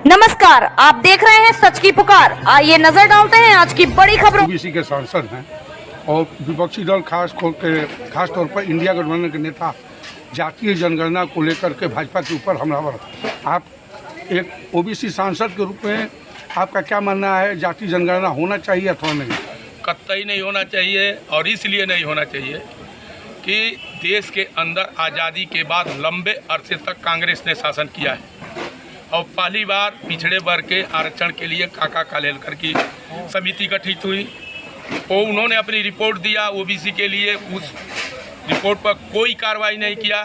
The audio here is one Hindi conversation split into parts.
नमस्कार, आप देख रहे हैं सच की पुकार। आइए नजर डालते हैं आज की बड़ी खबरों। ओबीसी के सांसद हैं और विपक्षी दल खास तौर पर इंडिया गठबंधन के नेता जातीय जनगणना को लेकर के भाजपा के ऊपर हमलावर। आप एक ओबीसी सांसद के रूप में आपका क्या मानना है, जातीय जनगणना होना चाहिए अथवा नहीं? कतई नहीं होना चाहिए, और इसलिए नहीं होना चाहिए कि देश के अंदर आज़ादी के बाद लंबे अरसे तक कांग्रेस ने शासन किया है और पहली बार पिछड़े वर्ग के आरक्षण के लिए काका कालेलकर की समिति गठित हुई। वो उन्होंने अपनी रिपोर्ट दिया ओबीसी के लिए, उस रिपोर्ट पर कोई कार्रवाई नहीं किया।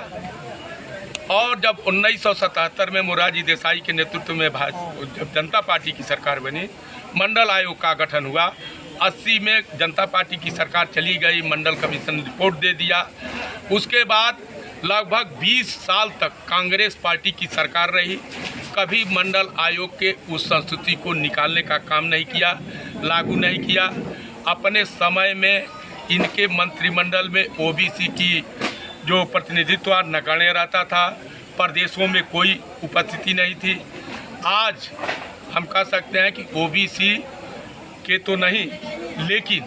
और जब 1977 में मोरारजी देसाई के नेतृत्व में जब जनता पार्टी की सरकार बनी, मंडल आयोग का गठन हुआ। 80 में जनता पार्टी की सरकार चली गई, मंडल कमीशन रिपोर्ट दे दिया। उसके बाद लगभग 20 साल तक कांग्रेस पार्टी की सरकार रही, कभी मंडल आयोग के उस संस्तुति को निकालने का काम नहीं किया, लागू नहीं किया। अपने समय में इनके मंत्रिमंडल में ओबीसी की जो प्रतिनिधित्व नगण्य रहता था, प्रदेशों में कोई उपस्थिति नहीं थी। आज हम कह सकते हैं कि ओबीसी के तो नहीं, लेकिन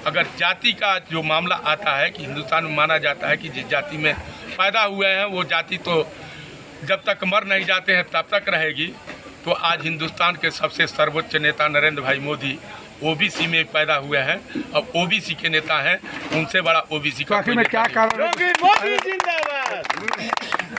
अगर जाति का जो मामला आता है कि हिंदुस्तान में माना जाता है कि जिस जाति में पैदा हुए हैं वो जाति तो जब तक मर नहीं जाते हैं तब तक रहेगी। तो आज हिंदुस्तान के सबसे सर्वोच्च नेता नरेंद्र भाई मोदी ओबीसी में पैदा हुए हैं और ओबीसी के नेता हैं, उनसे बड़ा ओबीसी का आखिर में क्या कारण है?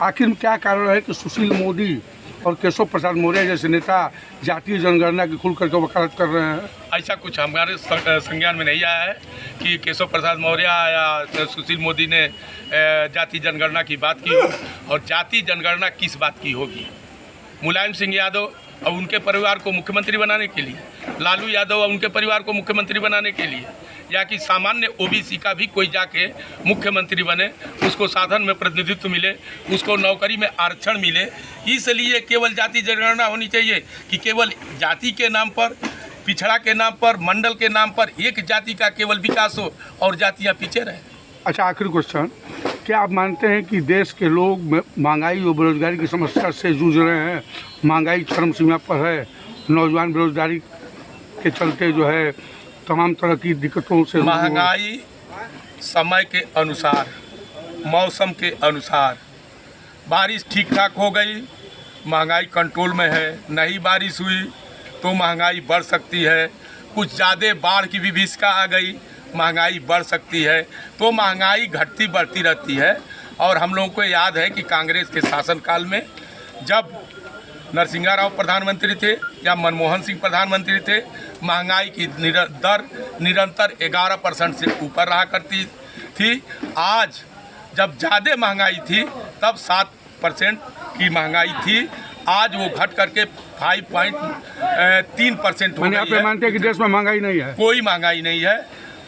आखिर में क्या कारण है कि सुशील मोदी और केशव प्रसाद मौर्य जैसे नेता जातीय जनगणना की खुल करके वकालत कर रहे हैं? ऐसा कुछ हमारे संज्ञान में नहीं आया है कि केशव प्रसाद मौर्य या सुशील मोदी ने जाति जनगणना की बात की हो। और जाति जनगणना किस बात की होगी? मुलायम सिंह यादव और उनके परिवार को मुख्यमंत्री बनाने के लिए, लालू यादव और उनके परिवार को मुख्यमंत्री बनाने के लिए, या कि सामान्य ओबीसी का भी कोई जाके मुख्यमंत्री बने, उसको साधन में प्रतिनिधित्व मिले, उसको नौकरी में आरक्षण मिले। इसलिए केवल जाति जनगणना होनी चाहिए कि केवल जाति के नाम पर, पिछड़ा के नाम पर, मंडल के नाम पर एक जाति का केवल विकास हो और जातियाँ पीछे रहें। अच्छा, आखिरी क्वेश्चन, क्या आप मानते हैं कि देश के लोग महंगाई और बेरोजगारी की समस्या से जूझ रहे हैं? महंगाई चरम सीमा पर है, नौजवान बेरोजगारी के चलते जो है तमाम तरह की दिक्कतों से। महंगाई समय के अनुसार, मौसम के अनुसार, बारिश ठीक ठाक हो गई, महंगाई कंट्रोल में है। नहीं बारिश हुई तो महंगाई बढ़ सकती है। कुछ ज़्यादा बाढ़ की विभीषिका आ गई, महंगाई बढ़ सकती है। तो महंगाई घटती बढ़ती रहती है। और हम लोगों को याद है कि कांग्रेस के शासनकाल में जब नरसिंह राव प्रधानमंत्री थे या मनमोहन सिंह प्रधानमंत्री थे, महंगाई की दर निरंतर 11% से ऊपर रहा करती थी। आज जब ज़्यादा महंगाई थी तब 7% की महंगाई थी, आज वो घट करके 5.3% हो गई है। मानते हैं कि देश में महंगाई नहीं है? कोई महंगाई नहीं है।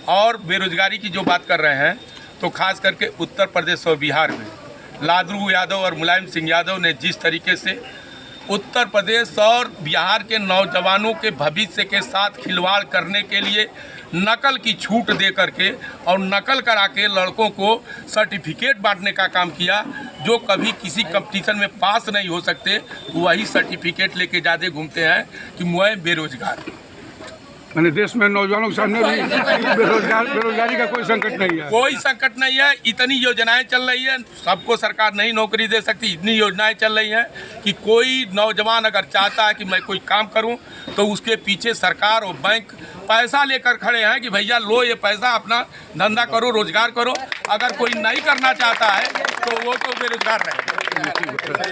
और बेरोजगारी की जो बात कर रहे हैं तो खास करके उत्तर प्रदेश और बिहार में लालू यादव और मुलायम सिंह यादव ने जिस तरीके से उत्तर प्रदेश और बिहार के नौजवानों के भविष्य के साथ खिलवाड़ करने के लिए नकल की छूट दे करके और नकल करा के लड़कों को सर्टिफिकेट बांटने का काम किया, जो कभी किसी कंपटीशन में पास नहीं हो सकते, वही सर्टिफिकेट लेके ज़्यादा घूमते हैं कि मैं बेरोजगार। मैंने देश में नौजवानों के सामने भी बेरोजगारी का कोई संकट नहीं है? कोई संकट नहीं है। इतनी योजनाएं चल रही है, सबको सरकार नहीं नौकरी दे सकती। इतनी योजनाएं चल रही हैं कि कोई नौजवान अगर चाहता है कि मैं कोई काम करूं तो उसके पीछे सरकार और बैंक पैसा लेकर खड़े हैं कि भैया लो ये पैसा, अपना धंधा करो, रोजगार करो। अगर कोई नहीं करना चाहता है तो वो तो बेरोजगार रहेगा।